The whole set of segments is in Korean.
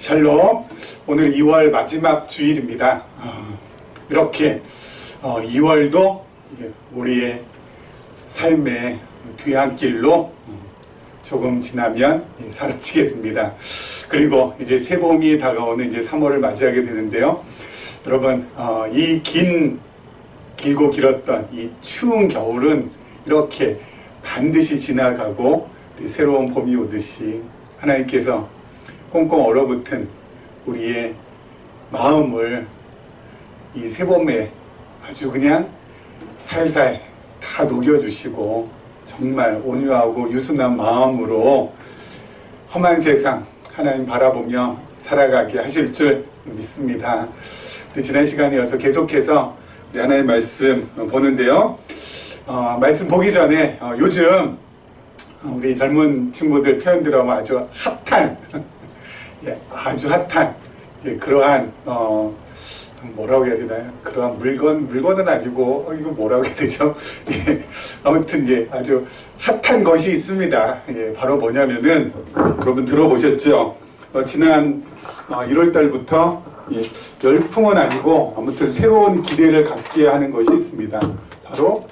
샬롬. 오늘 2월 마지막 주일입니다. 이렇게 2월도 우리의 삶의 뒤안길로 조금 지나면 사라지게 됩니다. 그리고 이제 새봄이 다가오는 이제 3월을 맞이하게 되는데요. 여러분, 이 길고 길었던 이 추운 겨울은 이렇게 반드시 지나가고 새로운 봄이 오듯이 하나님께서 꽁꽁 얼어붙은 우리의 마음을 이 새봄에 아주 그냥 살살 다 녹여주시고 정말 온유하고 유순한 마음으로 험한 세상 하나님 바라보며 살아가게 하실 줄 믿습니다. 우리 지난 시간에 이어서 계속해서 우리 하나님 말씀 보는데요. 말씀 보기 전에 요즘 우리 젊은 친구들 표현들하고 아주 핫한 아주 핫한 그러한 뭐라고 해야 되나요? 그러한 물건은 아니고 이거 뭐라고 해야 되죠? 아무튼 아주 핫한 것이 있습니다. 바로 뭐냐면은 여러분 들어보셨죠? 지난 1월 달부터 열풍은 아니고 아무튼 새로운 기대를 갖게 하는 것이 있습니다. 바로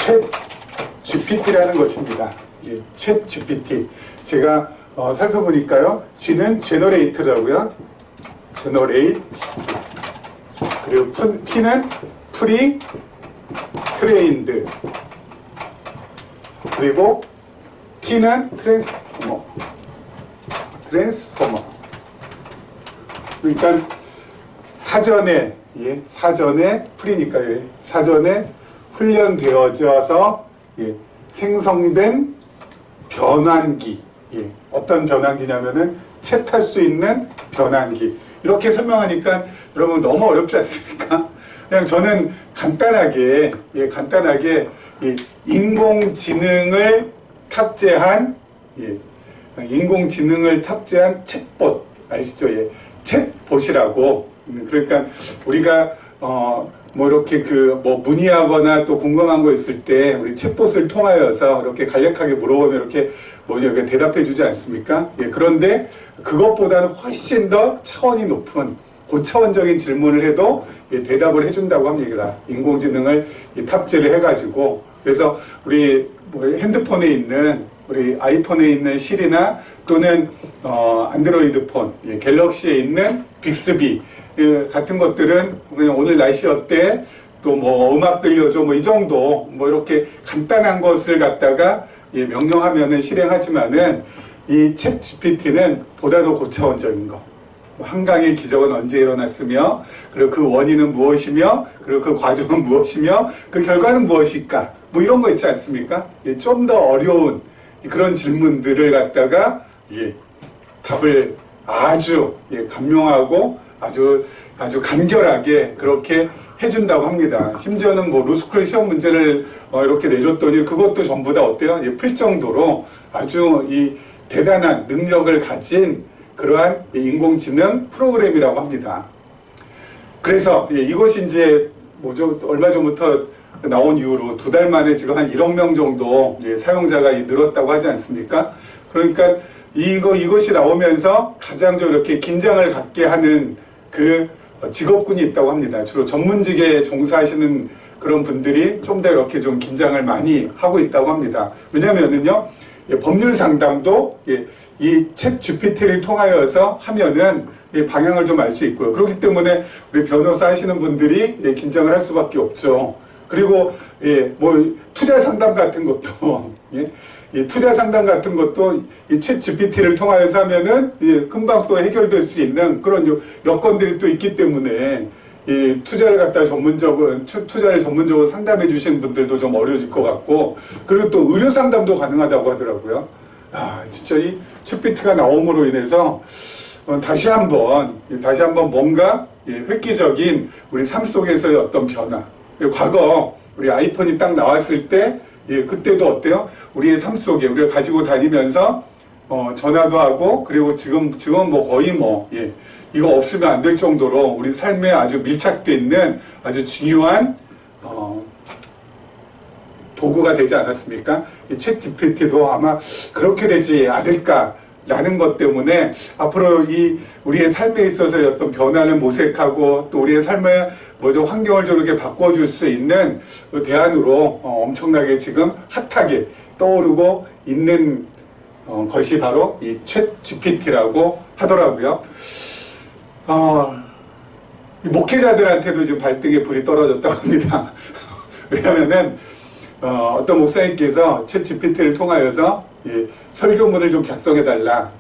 챗 GPT라는 것입니다. 챗 GPT. 제가 살펴보니까요. G는 제너레이트라고요. 제너레이트. 그리고 P는 프리 트레인드. 그리고 T는 트랜스포머. 그러니까 사전에 프리니까요. 사전에 훈련되어져서 생성된 변환기. 어떤 변환기냐면은 챗할 수 있는 변환기. 이렇게 설명하니까 여러분 너무 어렵지 않습니까? 그냥 저는 간단하게 인공지능을 탑재한 챗봇 아시죠? 챗봇이라고. 그러니까 우리가 뭐 이렇게 문의하거나 또 궁금한 거 있을 때 우리 챗봇을 통하여서 이렇게 간략하게 물어보면 이렇게 이렇게 대답해 주지 않습니까? 그런데 그것보다는 훨씬 더 차원이 높은 고차원적인 질문을 해도 대답을 해준다고 합니다. 인공지능을 탑재를 해가지고. 그래서 우리 핸드폰에 있는 우리 아이폰에 있는 시리나 또는 안드로이드 폰, 갤럭시에 있는 빅스비 같은 것들은 그냥 오늘 날씨 어때? 또 음악 들려줘 이 정도 이렇게 간단한 것을 갖다가 명령하면은 실행하지만은 이 챗 GPT는 보다 더 고차원적인 거. 한강의 기적은 언제 일어났으며, 그리고 그 원인은 무엇이며, 그리고 그 과정은 무엇이며, 그 결과는 무엇일까? 이런 거 있지 않습니까? 좀 더 어려운 그런 질문들을 갖다가 답을 아주 간명하고 아주 간결하게 그렇게 해준다고 합니다. 심지어는 로스쿨 시험 문제를 이렇게 내줬더니 그것도 전부 다 어때요? 풀 정도로 아주 대단한 능력을 가진 그러한 인공지능 프로그램이라고 합니다. 그래서 이것이 이제 얼마 전부터 나온 이후로 2달 만에 지금 한 1억 명 정도 사용자가 늘었다고 하지 않습니까? 그러니까 이것이 나오면서 가장 좀 이렇게 긴장을 갖게 하는 그 직업군이 있다고 합니다. 주로 전문직에 종사하시는 그런 분들이 좀 더 이렇게 좀 긴장을 많이 하고 있다고 합니다. 왜냐면은요, 법률 상담도 이 챗 GPT를 통하여서 하면은 방향을 좀 알 수 있고요. 그렇기 때문에 우리 변호사 하시는 분들이 긴장을 할 수밖에 없죠. 그리고 투자 상담 같은 것도 투자 상담 같은 것도 이 챗 GPT를 통하여서 하면은 금방 또 해결될 수 있는 그런 여건들이 또 있기 때문에 투자를 갖다가 투자를 전문적으로 상담해 주시는 분들도 좀 어려워질 것 같고, 그리고 또 의료 상담도 가능하다고 하더라고요. 진짜 이 GPT가 나옴으로 인해서 다시 한번 뭔가 획기적인 우리 삶 속에서의 어떤 변화. 과거 우리 아이폰이 딱 나왔을 때 그때도 어때요? 우리의 삶 속에 우리가 가지고 다니면서 전화도 하고, 그리고 지금은 거의 이거 없으면 안 될 정도로 우리 삶에 아주 밀착되어 있는 아주 중요한 도구가 되지 않았습니까? 이 챗 GPT도 아마 그렇게 되지 않을까 라는 것 때문에 앞으로 이 우리의 삶에 있어서의 어떤 변화를 모색하고 또 우리의 삶의 환경을 좀 이렇게 바꿔줄 수 있는 그 대안으로 엄청나게 지금 핫하게 떠오르고 있는 것이 바로 이 챗 GPT라고 하더라고요. 목회자들한테도 지금 발등에 불이 떨어졌다고 합니다. 왜냐하면은 어떤 목사님께서 챗 GPT를 통하여서 설교문을 좀 작성해달라.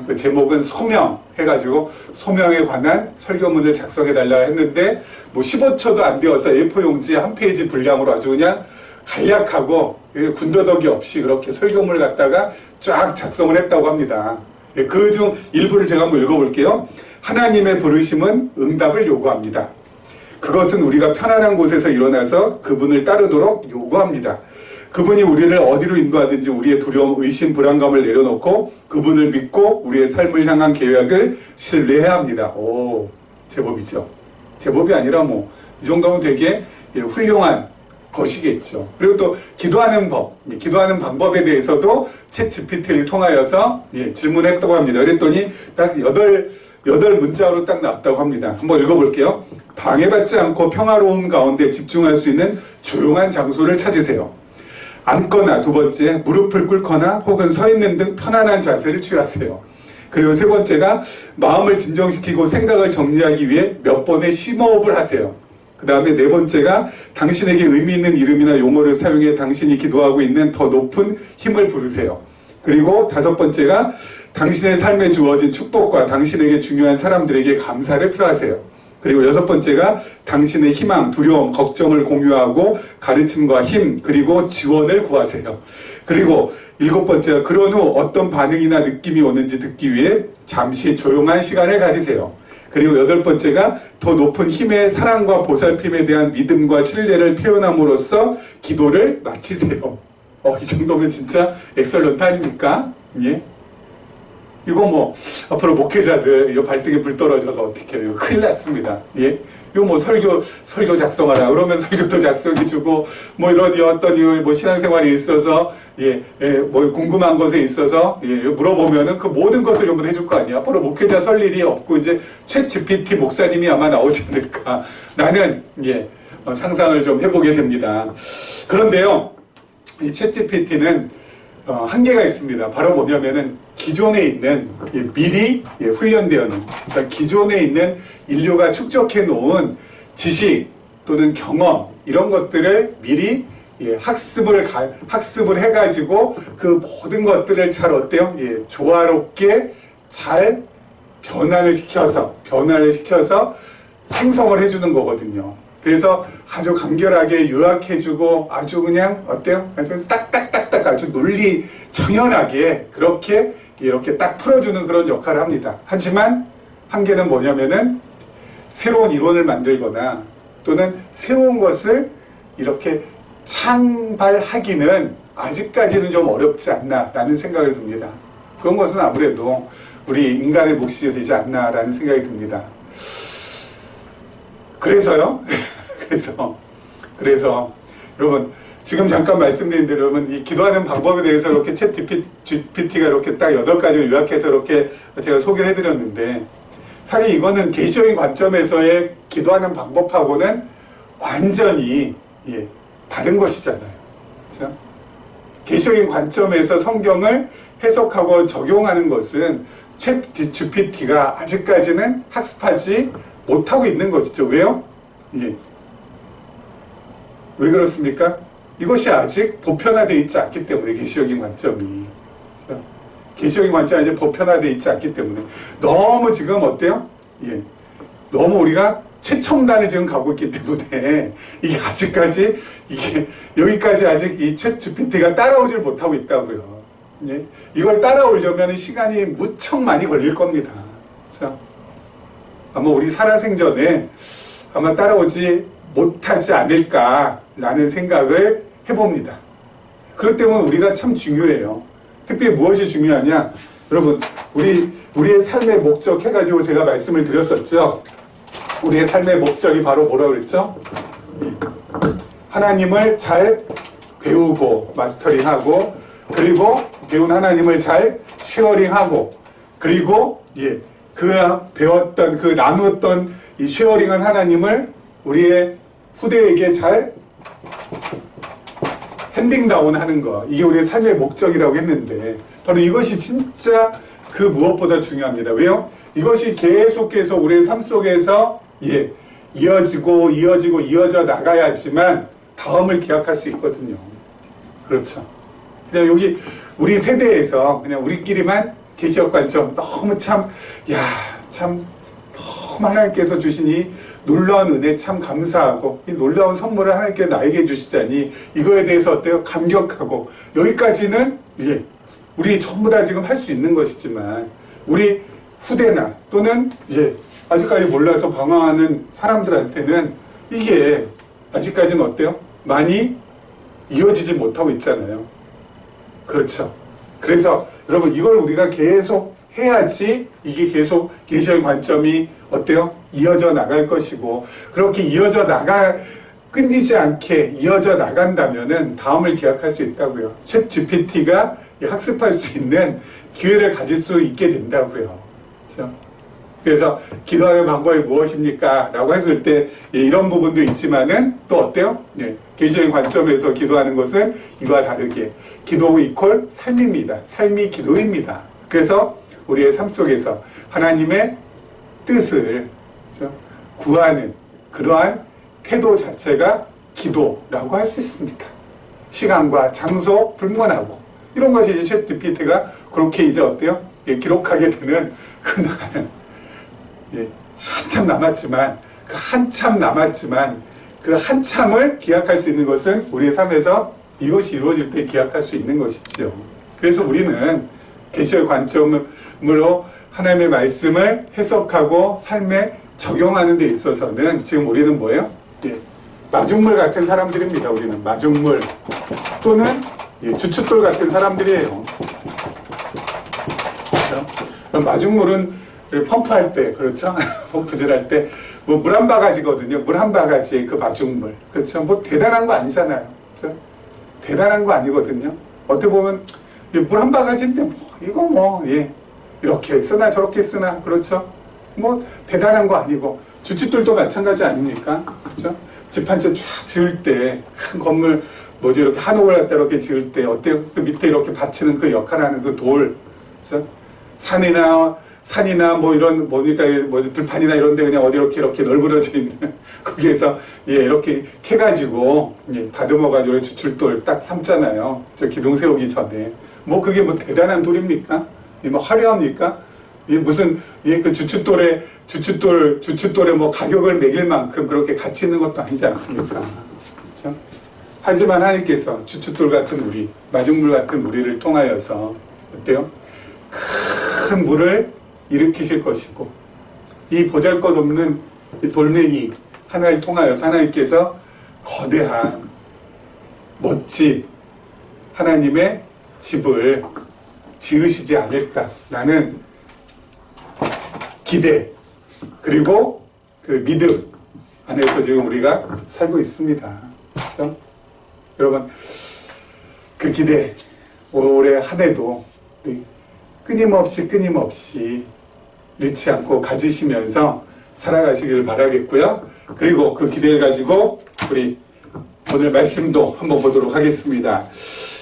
그 제목은 소명 해가지고 소명에 관한 설교문을 작성해달라 했는데 뭐 15초도 안 되어서 A4 용지 한 페이지 분량으로 아주 그냥 간략하고 군더더기 없이 그렇게 설교문을 갖다가 쫙 작성을 했다고 합니다. 그 중 일부를 제가 한번 읽어볼게요. 하나님의 부르심은 응답을 요구합니다. 그것은 우리가 편안한 곳에서 일어나서 그분을 따르도록 요구합니다. 그분이 우리를 어디로 인도하든지 우리의 두려움, 의심, 불안감을 내려놓고 그분을 믿고 우리의 삶을 향한 계획을 신뢰해야 합니다. 오, 제법이죠. 제법이 아니라 뭐 이 정도면 되게 훌륭한 것이겠죠. 그리고 또 기도하는 법, 기도하는 방법에 대해서도 챗 GPT를 통하여서 질문했다고 합니다. 그랬더니 딱 8문자로 딱 나왔다고 합니다. 한번 읽어볼게요. 방해받지 않고 평화로움 가운데 집중할 수 있는 조용한 장소를 찾으세요. 앉거나, 두 번째, 무릎을 꿇거나 혹은 서 있는 등 편안한 자세를 취하세요. 그리고 세 번째가 마음을 진정시키고 생각을 정리하기 위해 몇 번의 심호흡을 하세요. 그 다음에 네 번째가 당신에게 의미 있는 이름이나 용어를 사용해 당신이 기도하고 있는 더 높은 힘을 부르세요. 그리고 다섯 번째가 당신의 삶에 주어진 축복과 당신에게 중요한 사람들에게 감사를 표하세요. 그리고 여섯 번째가 당신의 희망, 두려움, 걱정을 공유하고 가르침과 힘, 그리고 지원을 구하세요. 그리고 일곱 번째가 그런 후 어떤 반응이나 느낌이 오는지 듣기 위해 잠시 조용한 시간을 가지세요. 그리고 여덟 번째가 더 높은 힘의 사랑과 보살핌에 대한 믿음과 신뢰를 표현함으로써 기도를 마치세요. 이 정도면 진짜 엑설런트 아닙니까? 예? 이거 뭐 앞으로 목회자들 이거 발등에 불 떨어져서 어떻게 해요? 큰일 났습니다. 예? 이거 뭐 설교 작성하라 그러면 설교도 작성해주고 뭐 이런 어떤 뭐 신앙생활에 있어서 뭐 궁금한 것에 있어서 물어보면은 그 모든 것을 전부 해줄 거 아니야. 앞으로 목회자 설 일이 없고 이제 챗 GPT 목사님이 아마 나오지 않을까 라는 상상을 좀 해보게 됩니다. 그런데요, 이 챗 GPT는 한계가 있습니다. 바로 뭐냐면은 기존에 있는 미리 훈련되어 있는, 그러니까 기존에 있는 인류가 축적해 놓은 지식 또는 경험 이런 것들을 미리 학습을 해가지고 그 모든 것들을 잘 어때요? 조화롭게 잘 변화를 시켜서 생성을 해주는 거거든요. 그래서 아주 간결하게 요약해주고 아주 그냥 어때요? 아주 딱딱딱딱 아주 논리 정연하게 그렇게 이렇게 딱 풀어주는 그런 역할을 합니다. 하지만 한계는 뭐냐면은 새로운 이론을 만들거나 또는 새로운 것을 이렇게 창발하기는 아직까지는 좀 어렵지 않나라는 생각을 듭니다. 그런 것은 아무래도 우리 인간의 몫이 되지 않나라는 생각이 듭니다. 그래서요. 그래서 여러분 지금 잠깐 말씀드린 대로 여러분 이 기도하는 방법에 대해서 이렇게 챗 GPT가 이렇게 딱 8가지를 요약해서 이렇게 제가 소개를 해드렸는데 사실 이거는 계시적인 관점에서의 기도하는 방법하고는 완전히 다른 것이잖아요. 그렇죠? 계시적인 관점에서 성경을 해석하고 적용하는 것은 챗 GPT가 아직까지는 학습하지 못하고 있는 것이죠. 왜요? 왜 그렇습니까? 이것이 아직 보편화되어 있지 않기 때문에 계시적인 관점이 그렇죠? 계시적인 관점이 아직 보편화되어 있지 않기 때문에 너무 지금 어때요? 너무 우리가 최첨단을 지금 가고 있기 때문에 이게 아직까지 여기까지 아직 이 챗 GPT가 따라오질 못하고 있다고요. 이걸 따라오려면 시간이 무척 많이 걸릴 겁니다. 그렇죠? 아마 우리 살아생전에 아마 따라오지 못하지 않을까라는 생각을 해봅니다. 그렇기 때문에 우리가 참 중요해요. 특별히 무엇이 중요하냐? 여러분, 우리의 삶의 목적 해가지고 제가 말씀을 드렸었죠. 우리의 삶의 목적이 바로 뭐라고 그랬죠? 하나님을 잘 배우고 마스터링하고 그리고 배운 하나님을 잘 쉐어링하고 그리고 그 배웠던 그 나누었던 이 쉐어링한 하나님을 우리의 후대에게 잘 핸딩다운 하는 거, 이게 우리의 삶의 목적이라고 했는데 바로 이것이 진짜 그 무엇보다 중요합니다. 왜요? 이것이 계속해서 우리의 삶 속에서 이어져 나가야지만 다음을 기약할 수 있거든요. 그렇죠. 그냥 여기 우리 세대에서 그냥 우리끼리만 계시적 관점 너무 참 너무 하나님께서 주신 이 놀라운 은혜 참 감사하고 이 놀라운 선물을 하나님께 나에게 주시다니 이거에 대해서 어때요? 감격하고 여기까지는 우리 전부 다 지금 할 수 있는 것이지만 우리 후대나 또는 아직까지 몰라서 방황하는 사람들한테는 이게 아직까지는 어때요? 많이 이어지지 못하고 있잖아요. 그렇죠. 그래서 여러분 이걸 우리가 계속 해야지 이게 계속 계시의 관점이 어때요? 이어져 나갈 것이고 그렇게 끊이지 않게 이어져 나간다면은 다음을 기약할 수 있다고요. 챗 GPT가 학습할 수 있는 기회를 가질 수 있게 된다고요. 그렇죠? 그래서 기도하는 방법이 무엇입니까? 라고 했을 때 이런 부분도 있지만은 또 어때요? 계시의 관점에서 기도하는 것은 이와 다르게 기도 이퀄 삶입니다. 삶이 기도입니다. 그래서 우리의 삶 속에서 하나님의 뜻을 그렇죠? 구하는 그러한 태도 자체가 기도라고 할 수 있습니다. 시간과 장소 불문하고 이런 것이 이제 챗 GPT가 그렇게 이제 어때요? 기록하게 되는 그날 한참 남았지만 그 한참을 기약할 수 있는 것은 우리의 삶에서 이것이 이루어질 때 기약할 수 있는 것이죠. 그래서 우리는 계시의 관점으로 하나님의 말씀을 해석하고 삶에 적용하는 데 있어서는 지금 우리는 뭐예요? 마중물 같은 사람들입니다. 우리는 마중물 또는 주춧돌 같은 사람들이에요. 마중물은 펌프할 때, 그렇죠? 펌프질 할 때, 물 한 바가지거든요. 물 한 바가지의 그 마중물. 그렇죠? 뭐 대단한 거 아니잖아요. 그렇죠? 대단한 거 아니거든요. 어떻게 보면, 물 한 바가지인데, 이거 이렇게 쓰나 저렇게 쓰나, 그렇죠? 뭐 대단한 거 아니고, 주춧돌도 마찬가지 아닙니까? 그렇죠? 집 한 채 쫙 지을 때, 큰 건물, 이렇게 한옥을 갖다 이렇게 지을 때, 어때요? 그 밑에 이렇게 받치는 그 역할하는 그 돌, 그렇죠? 산이나 뭐 이런 들판이나 이런 데 그냥 어디 이렇게 널브러져 있는 거기에서 이렇게 캐가지고 다듬어가지고 주춧돌 딱 삶잖아요. 저 기둥 세우기 전에 뭐 그게 뭐 대단한 돌입니까? 뭐 화려합니까? 무슨 그 주춧돌에 뭐 가격을 매길 만큼 그렇게 가치 있는 것도 아니지 않습니까? 그렇죠? 하지만 하나님께서 주춧돌 같은 우리, 마중물 같은 우리를 통하여서 어때요? 큰 물을 일으키실 것이고 이 보잘것없는 돌멩이 하나를 통하여서 하나님께서 거대한 멋진 하나님의 집을 지으시지 않을까라는 기대 그리고 그 믿음 안에서 지금 우리가 살고 있습니다. 그렇죠? 여러분 그 기대 올해 한 해도 끊임없이 잃지 않고 가지시면서 살아가시기를 바라겠고요. 그리고 그 기대를 가지고 우리 오늘 말씀도 한번 보도록 하겠습니다.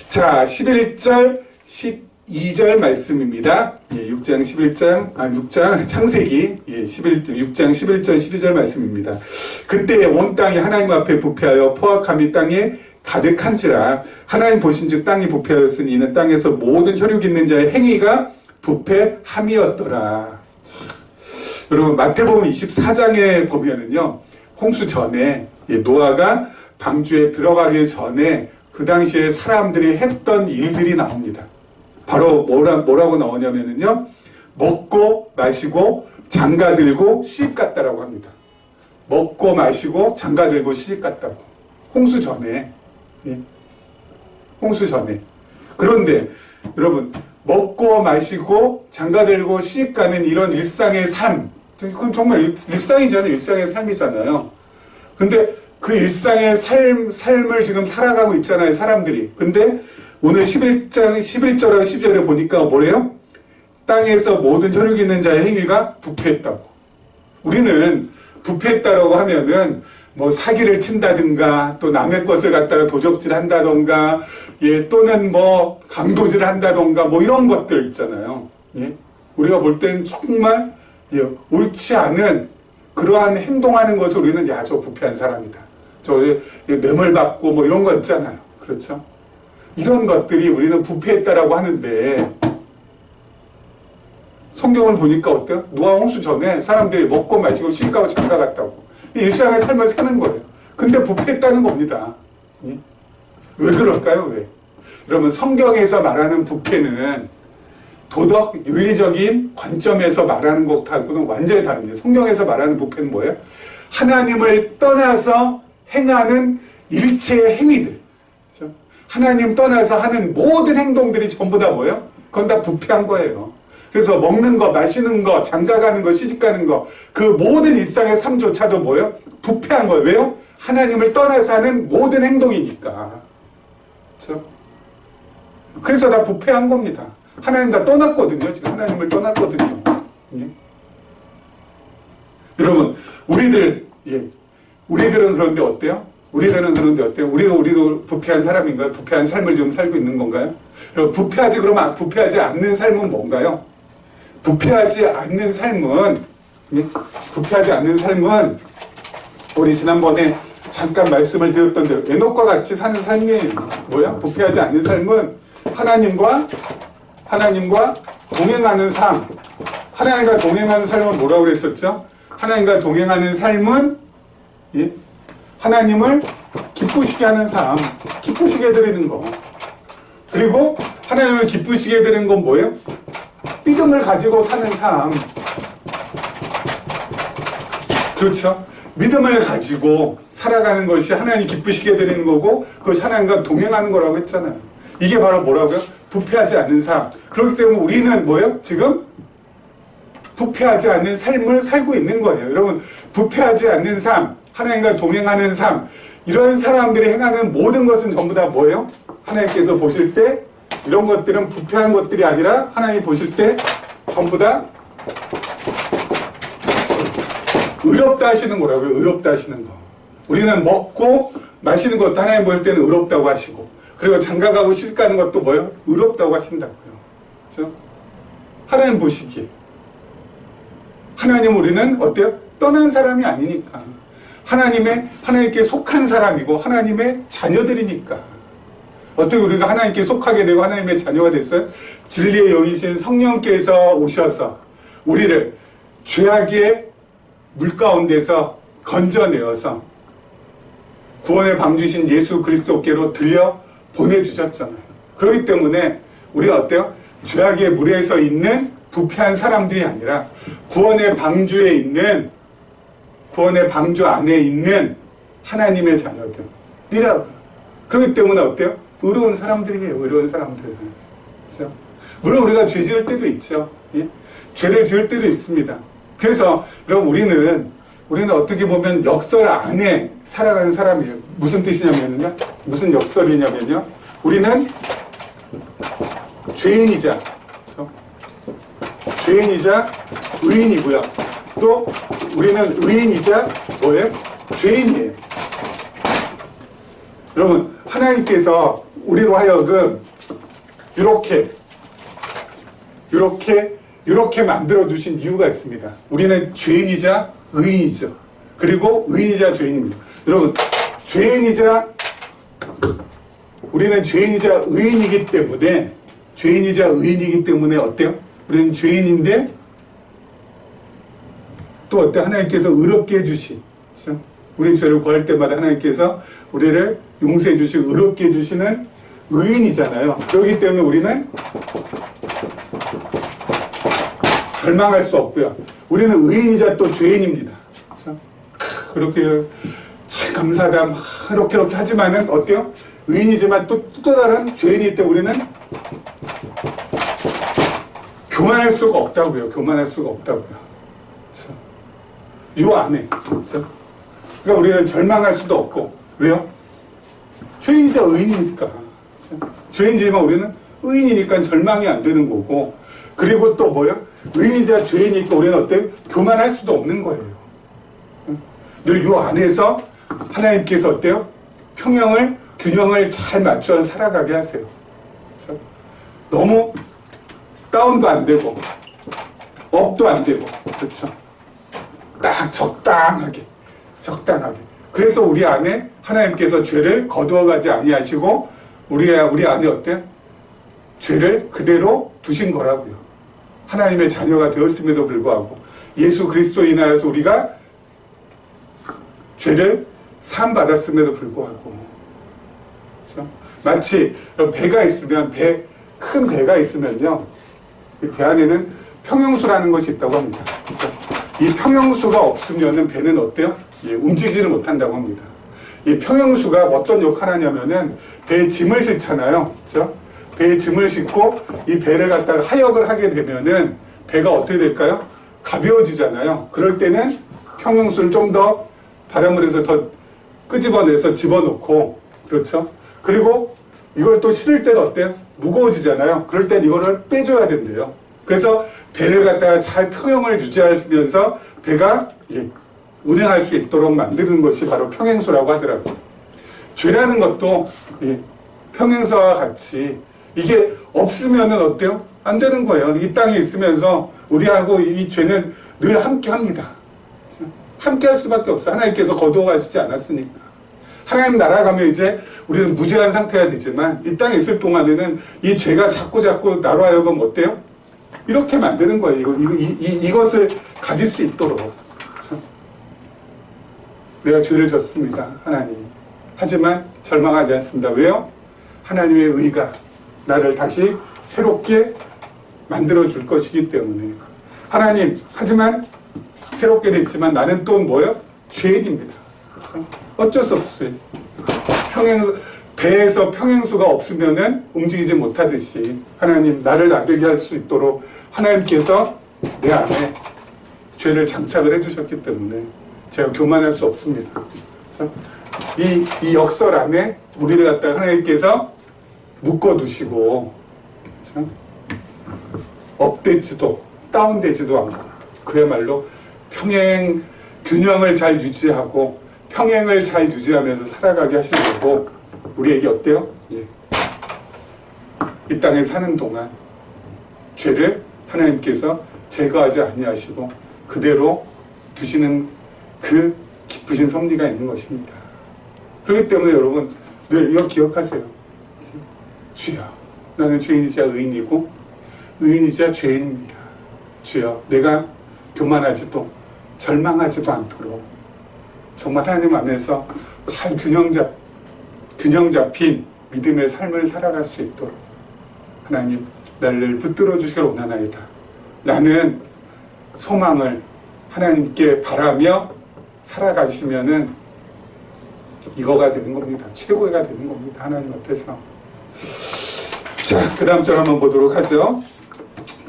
자, 11절, 12절 말씀입니다. 6장 창세기 6장 11절, 12절 말씀입니다. 그때 온 땅이 하나님 앞에 부패하여 포악함이 땅에 가득한지라 하나님 보신즉 땅이 부패하였으니 이는 땅에서 모든 혈육 있는 자의 행위가 부패함이었더라. 여러분 마태복음 24장에 보면은요 홍수 전에 노아가 방주에 들어가기 전에 그 당시에 사람들이 했던 일들이 나옵니다. 바로 뭐라고 나오냐면은요 먹고 마시고 장가들고 시집갔다라고 합니다. 먹고 마시고 장가들고 시집갔다고. 홍수 전에. 홍수 전에. 그런데 여러분 먹고 마시고 장가들고 시집가는 이런 일상의 삶, 그건 정말 일상이잖아요. 일상의 삶이잖아요. 근데 그 일상의 삶을 지금 살아가고 있잖아요. 사람들이. 근데 오늘 11장 11절하고 12절에 보니까 뭐래요? 땅에서 모든 혈육 있는 자의 행위가 부패했다고. 우리는 부패했다라고 하면은 뭐 사기를 친다든가 또 남의 것을 갖다가 도적질 한다던가 예, 또는 뭐 강도질 한다던가 뭐 이런 것들 있잖아요. 예? 우리가 볼 땐 정말 예, 옳지 않은 그러한 행동하는 것을 우리는 야, 저 부패한 사람이다. 저 뇌물 받고 뭐 이런 거 있잖아요. 그렇죠? 이런 것들이 우리는 부패했다라고 하는데 성경을 보니까 어때요? 노아 홍수 전에 사람들이 먹고 마시고 시집가고 장가 갔다고 일상의 삶을 사는 거예요. 근데 부패했다는 겁니다. 예? 왜 그럴까요? 왜? 여러분 성경에서 말하는 부패는 도덕, 윤리적인 관점에서 말하는 것하고는 완전히 다릅니다. 성경에서 말하는 부패는 뭐예요? 하나님을 떠나서 행하는 일체의 행위들. 그렇죠? 하나님 떠나서 하는 모든 행동들이 전부 다 뭐예요? 그건 다 부패한 거예요. 그래서 먹는 거, 마시는 거, 장가 가는 거, 시집 가는 거, 그 모든 일상의 삶조차도 뭐예요? 부패한 거예요. 왜요? 하나님을 떠나서 하는 모든 행동이니까. 그렇죠? 그래서 다 부패한 겁니다. 하나님 다 떠났거든요. 지금 하나님을 떠났거든요. 예? 여러분, 우리들은 그런데 어때요? 우리도 부패한 사람인가요? 부패한 삶을 지금 살고 있는 건가요? 여러분, 부패하지 않는 삶은 뭔가요? 부패하지 않는 삶은 우리 지난번에 잠깐 말씀을 드렸던 대로 에녹과 같이 사는 삶이 뭐야? 부패하지 않는 삶은 하나님과 동행하는 삶. 하나님과 동행하는 삶은 뭐라고 그랬었죠? 하나님과 동행하는 삶은 예? 하나님을 기쁘시게 하는 삶, 기쁘시게 해드리는 거. 그리고 하나님을 기쁘시게 해드리는 건 뭐예요? 믿음을 가지고 사는 삶. 그렇죠? 믿음을 가지고 살아가는 것이 하나님 기쁘시게 해드리는 거고 그것이 하나님과 동행하는 거라고 했잖아요. 이게 바로 뭐라고요? 부패하지 않는 삶. 그렇기 때문에 우리는 뭐예요? 지금 부패하지 않는 삶을 살고 있는 거예요. 여러분, 부패하지 않는 삶, 하나님과 동행하는 삶, 이런 사람들이 행하는 모든 것은 전부 다 뭐예요? 하나님께서 보실 때 이런 것들은 부패한 것들이 아니라 하나님이 보실 때 전부 다 의롭다 하시는 거라고요. 의롭다 하시는 거. 우리는 먹고 마시는 것도 하나님 볼 때는 의롭다고 하시고 그리고 장가가고 시집가는 것도 뭐예요? 의롭다고 하신다고요. 그렇죠? 하나님 보시기에 하나님 우리는 어때요? 떠난 사람이 아니니까 하나님께 속한 사람이고 하나님의 자녀들이니까 어떻게 우리가 하나님께 속하게 되고 하나님의 자녀가 됐어요? 진리의 영이신 성령께서 오셔서 우리를 죄악의 물 가운데서 건져내어서 구원의 방주신 예수 그리스도께로 들려 보내주셨잖아요. 그렇기 때문에 우리가 어때요? 죄악의 물에서 있는 부패한 사람들이 아니라 구원의 방주 안에 있는 하나님의 자녀들이라고. 그렇기 때문에 어때요? 의로운 사람들이에요. 의로운 사람들. 그렇죠? 물론 우리가 죄 지을 때도 있죠. 예? 죄를 지을 때도 있습니다. 그래서 여러분 우리는 어떻게 보면 역설 안에 살아가는 사람이에요. 무슨 뜻이냐면요. 무슨 역설이냐면요. 우리는 죄인이자 의인이고요. 또 우리는 의인이자 뭐예요? 죄인이에요. 여러분 하나님께서 우리로 하여금 이렇게 만들어 두신 이유가 있습니다. 우리는 죄인이자 의인이죠. 그리고 의인이자 죄인입니다. 여러분 우리는 죄인이자 의인이기 때문에 어때요? 우리는 죄인인데 또 어때? 하나님께서 의롭게 해주신, 그렇죠? 우리 죄를 구할 때마다 하나님께서 우리를 용서해 주시고 의롭게 해주시는 의인이잖아요. 그렇기 때문에 우리는 절망할 수 없고요. 우리는 의인이자 또 죄인입니다. 그렇죠? 그렇게 참 감사하다 이렇게 하지만은 어때요? 의인이지만 또 다른 죄인일 때 우리는 교만할 수가 없다고요. 그렇죠? 요 안에. 그렇죠? 그러니까 우리는 절망할 수도 없고. 왜요? 죄인이자 의인이니까. 그렇죠? 죄인이지만 우리는 의인이니까 절망이 안 되는 거고 그리고 또 뭐요? 의인이자 죄인이니까 우리는 어때요? 교만할 수도 없는 거예요. 늘 이 안에서 하나님께서 어때요? 균형을 잘 맞춰 살아가게 하세요. 그렇죠? 너무 다운도 안 되고 업도 안 되고, 그렇죠? 딱 적당하게. 그래서 우리 안에 하나님께서 죄를 거두어가지 아니하시고 우리 안에 어때요? 죄를 그대로 두신 거라고요. 하나님의 자녀가 되었음에도 불구하고 예수 그리스도로 인하여서 우리가 죄를 사함 받았음에도 불구하고, 그렇죠? 마치 배가 있으면 큰 배가 있으면요, 배 안에는 평형수라는 것이 있다고 합니다. 그렇죠? 이 평형수가 없으면은 배는 어때요? 움직이지를 못한다고 합니다. 이 평형수가 어떤 역할을 하냐면은 배에 짐을 싣잖아요. 그렇죠? 배에 짐을 싣고 이 배를 갖다가 하역을 하게 되면은 배가 어떻게 될까요? 가벼워지잖아요. 그럴 때는 평형수를 좀 더 바닷물에서 더 끄집어내서 집어넣고, 그렇죠? 그리고 이걸 또 실을 때는 어때요? 무거워지잖아요. 그럴 땐 이거를 빼줘야 된대요. 그래서 배를 갖다가 잘 평형을 유지하면서 배가 운행할 수 있도록 만드는 것이 바로 평행수라고 하더라고요. 죄라는 것도 평행수와 같이 이게 없으면은 어때요? 안 되는 거예요. 이 땅에 있으면서 우리하고 이 죄는 늘 함께 합니다. 함께 할 수밖에 없어요. 하나님께서 거두어 가시지 않았으니까. 하나님 나라 가면 이제 우리는 무죄한 상태가 되지만 이 땅에 있을 동안에는 이 죄가 자꾸 나로 하여금 어때요? 이렇게 만드는 거예요. 이것을 가질 수 있도록. 그렇죠? 내가 죄를 졌습니다. 하나님. 하지만 절망하지 않습니다. 왜요? 하나님의 의가 나를 다시 새롭게 만들어줄 것이기 때문에. 하나님, 하지만 새롭게 됐지만 나는 또 뭐예요? 죄인입니다. 그렇죠? 어쩔 수 없어요. 배에서 평행수가 없으면은 움직이지 못하듯이 하나님 나를 나되게 할 수 있도록 하나님께서 내 안에 죄를 장착을 해주셨기 때문에 제가 교만할 수 없습니다. 그렇죠? 이 역설 안에 우리를 갖다가 하나님께서 묶어두시고, 그렇죠? 업되지도 다운되지도 않고 그야말로 균형을 잘 유지하고 평행을 잘 유지하면서 살아가게 하시는 거고, 우리에게 어때요? 이 땅에 사는 동안 죄를 하나님께서 제거하지 아니하시고 그대로 두시는 그 깊으신 섭리가 있는 것입니다. 그렇기 때문에 여러분 늘 이거 기억하세요. 주여, 나는 죄인이자 의인이고 의인이자 죄인입니다. 주여, 내가 교만하지도 절망하지도 않도록 정말 하나님 안에서 잘 균형 잡힌 믿음의 삶을 살아갈 수 있도록 하나님 나를 붙들어 주시길 원하나이다 라는 소망을 하나님께 바라며 살아가시면은 이거가 되는 겁니다. 최고가 되는 겁니다. 하나님 앞에서. 자, 그 다음 절 한번 보도록 하죠.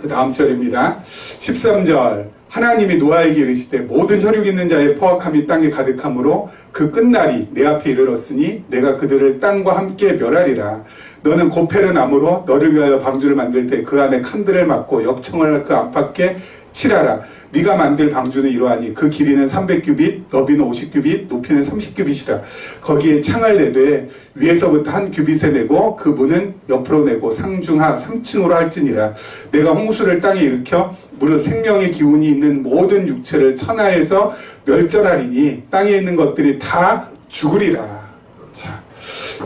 그 다음 절입니다. 13절. 하나님이 노아에게 이르시되 모든 혈육 있는 자의 포악함이 땅에 가득하므로 그 끝날이 내 앞에 이르렀으니 내가 그들을 땅과 함께 멸하리라. 너는 고페르 나무로 너를 위하여 방주를 만들 때 그 안에 칸들을 막고 역청을 그 안팎에 칠하라. 네가 만들 방주는 이러하니 그 길이는 300규빗, 너비는 50규빗, 높이는 30규빗이라. 거기에 창을 내되 위에서부터 한 규빗에 내고 그 문은 옆으로 내고 상중하 3층으로 할지니라. 내가 홍수를 땅에 일으켜 무릇 생명의 기운이 있는 모든 육체를 천하에서 멸절하리니 땅에 있는 것들이 다 죽으리라. 자,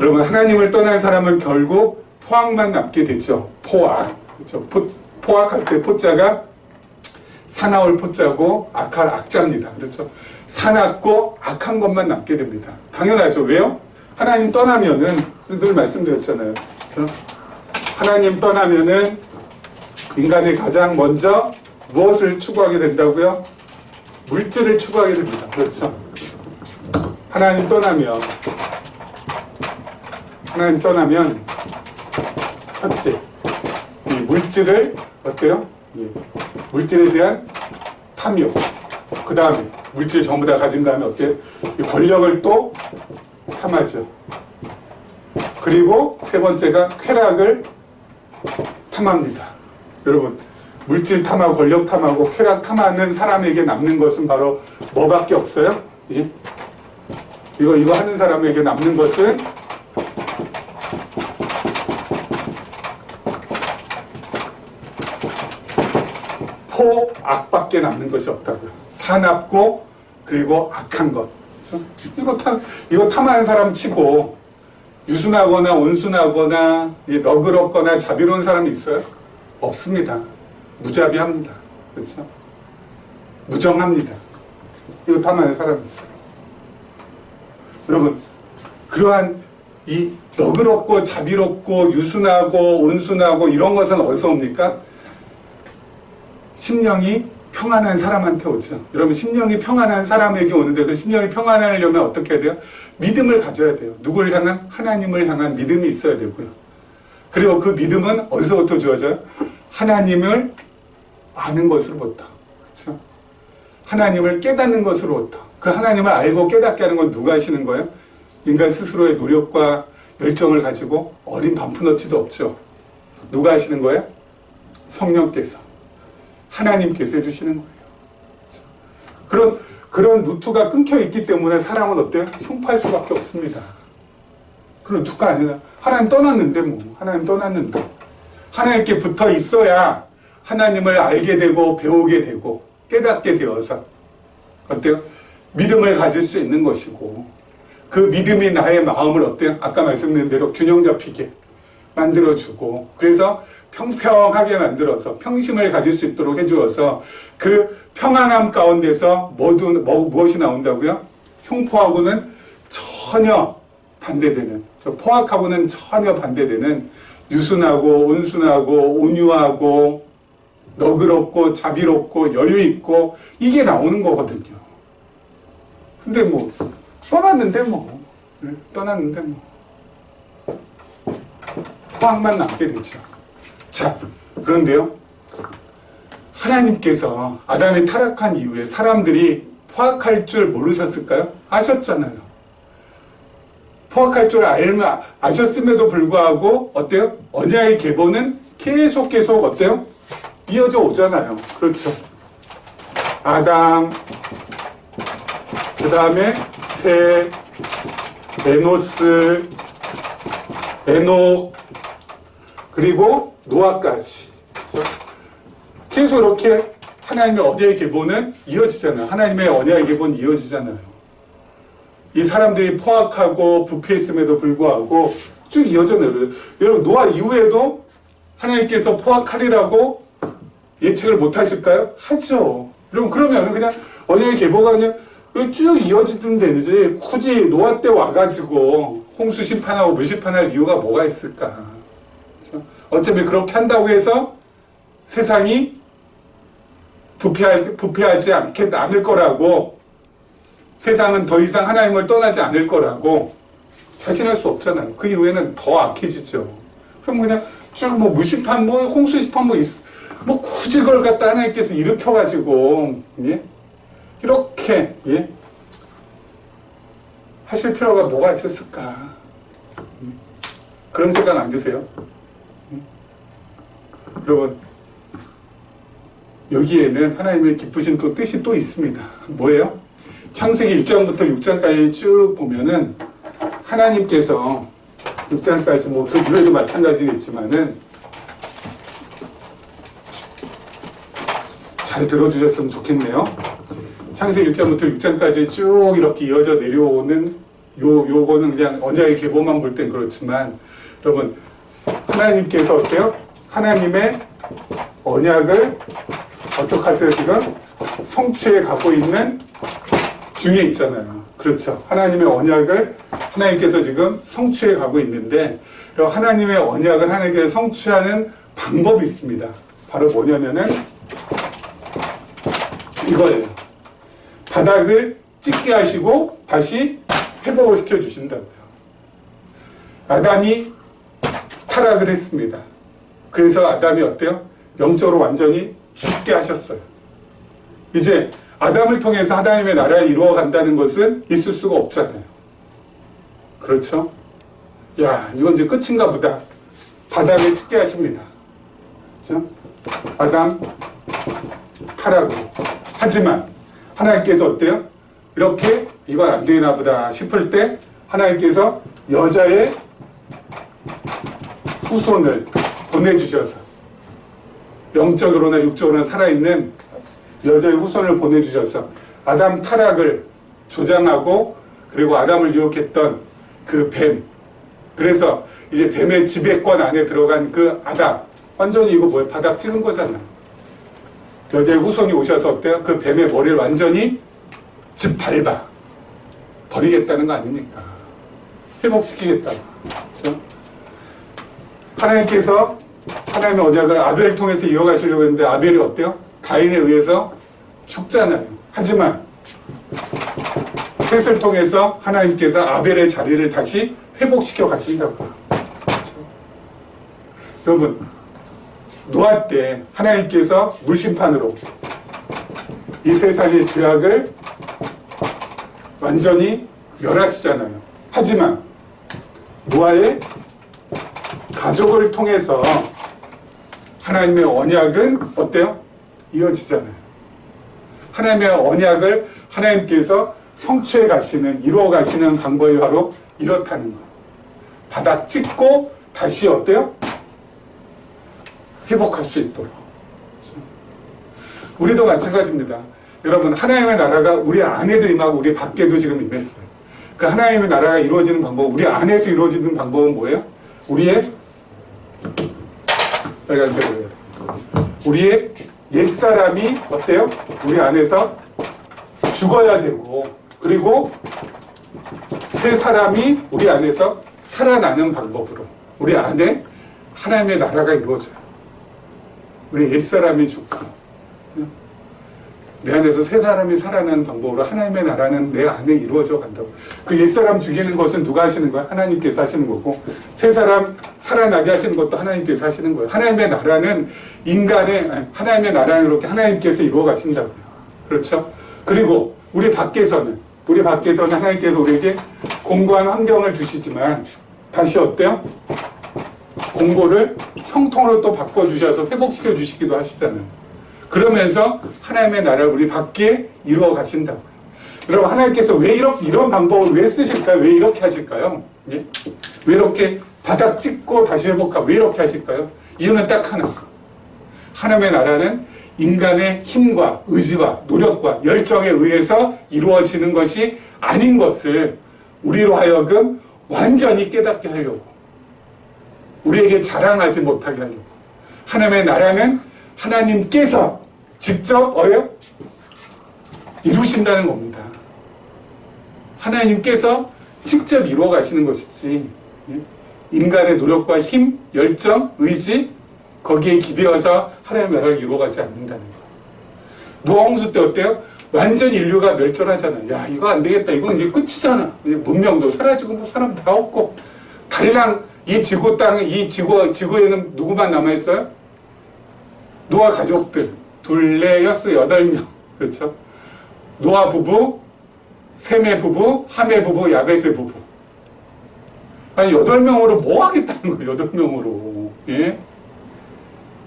여러분, 하나님을 떠난 사람은 결국 포악만 남게 되죠. 포악. 그렇죠? 포악할 때 포자가 사나울 포자고 악할 악자입니다. 그렇죠? 사납고 악한 것만 남게 됩니다. 당연하죠. 왜요? 하나님 떠나면은 늘 말씀드렸잖아요. 그렇죠? 하나님 떠나면은 인간이 가장 먼저 무엇을 추구하게 된다고요? 물질을 추구하게 됩니다. 그렇죠? 하나님 떠나면 첫째, 이 물질을 어때요? 물질에 대한 탐욕. 그 다음에 물질 전부 다 가진 다음에 어때요? 이 권력을 또 탐하죠. 그리고 세 번째가 쾌락을 탐합니다. 여러분, 물질 탐하고 권력 탐하고 쾌락 탐하는 사람에게 남는 것은 바로 뭐밖에 없어요? 예? 이거 하는 사람에게 남는 것은 포악밖에 남는 것이 없다고요. 사납고 그리고 악한 것. 그렇죠? 이거 탐하는 사람 치고 유순하거나 온순하거나 너그럽거나 자비로운 사람이 있어요? 없습니다. 무자비합니다. 그렇죠? 무정합니다. 이거 탐하는 사람이 있어요. 여러분, 그러한 이 너그럽고 자비롭고 유순하고 온순하고 이런 것은 어디서 옵니까? 심령이 평안한 사람한테 오죠. 여러분, 심령이 평안한 사람에게 오는데 그 심령이 평안하려면 어떻게 해야 돼요? 믿음을 가져야 돼요. 누구를 향한? 하나님을 향한 믿음이 있어야 되고요. 그리고 그 믿음은 어디서부터 주어져요? 하나님을 아는 것으로부터. 그렇죠? 하나님을 깨닫는 것으로부터. 그 하나님을 알고 깨닫게 하는 건 누가 하시는 거예요? 인간 스스로의 노력과 열정을 가지고 어린 반푼어치도 없죠. 누가 하시는 거예요? 성령께서. 하나님께서 해주시는 거예요. 그런 루트가 끊겨 있기 때문에 사람은 어때요? 흉파할 수밖에 없습니다. 그런 루트가 아니라 하나님 떠났는데 뭐 하나님 떠났는데 하나님께 붙어 있어야 하나님을 알게 되고 배우게 되고 깨닫게 되어서 어때요? 믿음을 가질 수 있는 것이고 그 믿음이 나의 마음을 어때요? 아까 말씀드린 대로 균형 잡히게 만들어주고 그래서 평평하게 만들어서 평심을 가질 수 있도록 해주어서 그 평안함 가운데서 무엇이 나온다고요? 흉포하고는 전혀 반대되는, 포악하고는 전혀 반대되는 유순하고 온순하고 온유하고 너그럽고 자비롭고 여유있고 이게 나오는 거거든요. 근데 뭐 떠났는데 포악만 남게 되죠. 자, 그런데요, 하나님께서 아담이 타락한 이후에 사람들이 포악할 줄 모르셨을까요? 아셨잖아요. 포악할 줄 아셨음에도 불구하고 어때요? 언약의 계보는 계속 어때요? 이어져 오잖아요. 그렇죠. 아담, 그 다음에 셋, 에노스, 에녹, 그리고 노아까지. 그렇죠? 계속 이렇게 하나님의 언약의 계보는 이어지잖아요. 하나님의 언약의 계보는 이어지잖아요. 이 사람들이 포악하고 부패했음에도 불구하고 쭉 이어져내요. 여러분, 노아 이후에도 하나님께서 포악하리라고 예측을 못 하실까요? 하죠. 여러분, 그러면 그냥 언약의 계보가 그냥 쭉 이어지든 되지 굳이 노아 때 와가지고 홍수 심판하고 물 심판할 이유가 뭐가 있을까? 그렇죠? 어차피 그렇게 한다고 해서 세상이 부패하지 않을 거라고, 세상은 더 이상 하나님을 떠나지 않을 거라고 자신할 수 없잖아요. 그 이후에는 더 악해지죠. 그럼 그냥 쭉 무심판 홍수 심판 굳이 그걸 갖다 하나님께서 일으켜가지고 예? 이렇게 예? 하실 필요가 뭐가 있었을까? 그런 생각 안 드세요? 여러분, 여기에는 하나님의 기쁘신 또 뜻이 또 있습니다. 뭐예요? 창세기 1장부터 6장까지 쭉 보면은 하나님께서 6장까지 그 이후에도 마찬가지겠지만은 잘 들어주셨으면 좋겠네요. 창세기 1장부터 6장까지 쭉 이렇게 이어져 내려오는 요거는 그냥 언약의 계보만 볼 땐 그렇지만 여러분, 하나님께서 어때요? 하나님의 언약을 어떻게 하세요? 지금 성취해 가고 있는 중에 있잖아요. 그렇죠. 하나님의 언약을 하나님께서 지금 성취해 가고 있는데 하나님의 언약을 하나님께서 성취하는 방법이 있습니다. 바로 뭐냐면은 이거예요. 바닥을 찢게 하시고 다시 회복을 시켜주신다고요. 아담이 타락을 했습니다. 그래서 아담이 어때요? 영적으로 완전히 죽게 하셨어요. 이제 아담을 통해서 하나님의 나라를 이루어간다는 것은 있을 수가 없잖아요. 그렇죠? 야, 이건 이제 끝인가 보다. 바닥을 찢게 하십니다. 그렇죠? 아담 타락으로. 하지만 하나님께서 어때요? 이렇게 이건 안 되나 보다 싶을 때 하나님께서 여자의 후손을 보내주셔서 영적으로나 육적으로나 살아있는 여자의 후손을 보내주셔서 아담 타락을 조장하고 그리고 아담을 유혹했던 그 뱀, 그래서 이제 뱀의 지배권 안에 들어간 그 아담, 완전히 이거 뭐야? 바닥 찍은 거잖아요. 여자의 후손이 오셔서 어때요? 그 뱀의 머리를 완전히 짓밟아 버리겠다는 거 아닙니까? 회복시키겠다고. 그렇죠? 하나님께서 하나님의 언약을 아벨을 통해서 이어가시려고 했는데 아벨이 어때요? 가인에 의해서 죽잖아요. 하지만 셋을 통해서 하나님께서 아벨의 자리를 다시 회복시켜 가신다고요. 그렇죠? 여러분, 노아 때 하나님께서 물심판으로 이 세상의 죄악을 완전히 멸하시잖아요. 하지만 노아의 가족을 통해서 하나님의 언약은 어때요? 이어지잖아요. 하나님의 언약을 하나님께서 성취해 가시는, 이루어 가시는 방법이 바로 이렇다는 거예요. 바닥 찍고 다시 어때요? 회복할 수 있도록. 우리도 마찬가지입니다. 여러분, 하나님의 나라가 우리 안에도 임하고 우리 밖에도 지금 임했어요. 그 하나님의 나라가 이루어지는 방법, 우리 안에서 이루어지는 방법은 뭐예요? 우리의 빨간색으로 우리의 옛사람이 어때요? 우리 안에서 죽어야 되고, 그리고 새 사람이 우리 안에서 살아나는 방법으로 우리 안에 하나님의 나라가 이루어져요. 우리 옛사람이 죽고 내 안에서 새 사람이 살아나는 방법으로 하나님의 나라는 내 안에 이루어져 간다고. 그 옛사람 죽이는 것은 누가 하시는 거야? 하나님께서 하시는 거고, 새 사람 살아나게 하시는 것도 하나님께서 하시는 거예요. 하나님의 나라는 하나님의 나라는 이렇게 하나님께서 이루어 가신다고요. 그렇죠? 그리고 우리 밖에서는 하나님께서 우리에게 공고한 환경을 주시지만 다시 어때요? 공고를 형통으로 또 바꿔주셔서 회복시켜 주시기도 하시잖아요. 그러면서 하나님의 나라를 우리 밖에 이루어 가신다고요. 여러분, 하나님께서 왜 이런 방법을 왜 쓰실까요? 왜 이렇게 하실까요? 예? 왜 이렇게 바닥 찍고 다시 회복하고 왜 이렇게 하실까요? 이유는 딱 하나. 하나님의 나라는 인간의 힘과 의지와 노력과 열정에 의해서 이루어지는 것이 아닌 것을 우리로 하여금 완전히 깨닫게 하려고, 우리에게 자랑하지 못하게 하려고. 하나님의 나라는 하나님께서 직접 이루신다는 겁니다. 하나님께서 직접 이루어 가시는 것이지 인간의 노력과 힘, 열정, 의지 거기에 기대어서 하나님의 나라를 이루어가지 않는다는 거예요. 노아 홍수 때 어때요? 완전 인류가 멸절하잖아요. 야, 이거 안 되겠다. 이건 이제 끝이잖아. 문명도 사라지고 뭐 사람 다 없고 달랑 이 지구 땅, 이 지구에는 누구만 남아있어요? 노아 가족들 둘, 넷, 여섯, 8명. 그렇죠? 노아 부부, 셈의 부부, 함의 부부, 야벳의 부부. 아니 8명으로 뭐 하겠다는 거예요? 8명으로. 예?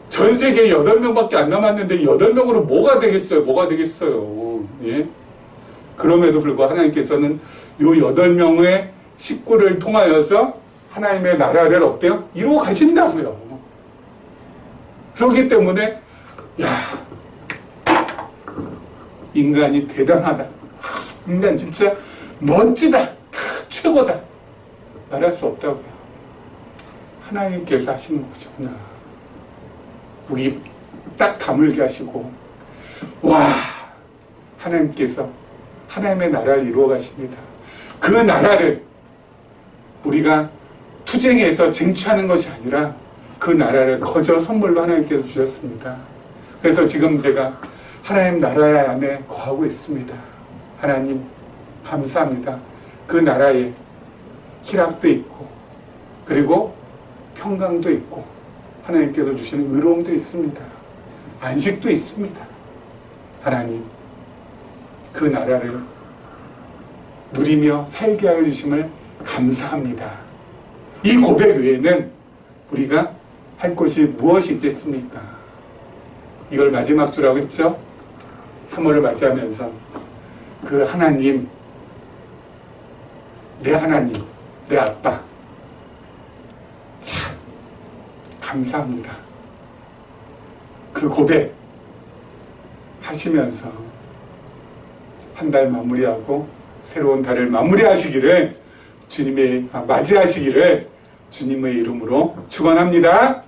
전 세계에 8명밖에 안 남았는데 8명으로 뭐가 되겠어요? 예? 그럼에도 불구하고 하나님께서는 요 8명의 식구를 통하여서 하나님의 나라를 어때요? 이루어 가신다고요. 그렇기 때문에 인간이 대단하다. 인간 진짜 멋지다. 최고다. 말할 수 없다고요. 하나님께서 하시는 것이구나. 우리 딱 다물게 하시고, 와, 하나님께서 하나님의 나라를 이루어 가십니다. 그 나라를 우리가 투쟁해서 쟁취하는 것이 아니라 그 나라를 거저 선물로 하나님께서 주셨습니다. 그래서 지금 제가 하나님 나라 안에 거하고 있습니다. 하나님 감사합니다. 그 나라에 희락도 있고 그리고 평강도 있고 하나님께서 주시는 의로움도 있습니다. 안식도 있습니다. 하나님 그 나라를 누리며 살게 하여 주심을 감사합니다. 이 고백 외에는 우리가 할 것이 무엇이 있겠습니까? 이걸 마지막 주라고 했죠. 3월을 맞이하면서 그 하나님, 내 하나님, 내 아빠, 참 감사합니다. 그 고백 하시면서 한 달 마무리하고 새로운 달을 마무리하시기를, 주님의 맞이하시기를 주님의 이름으로 축원합니다.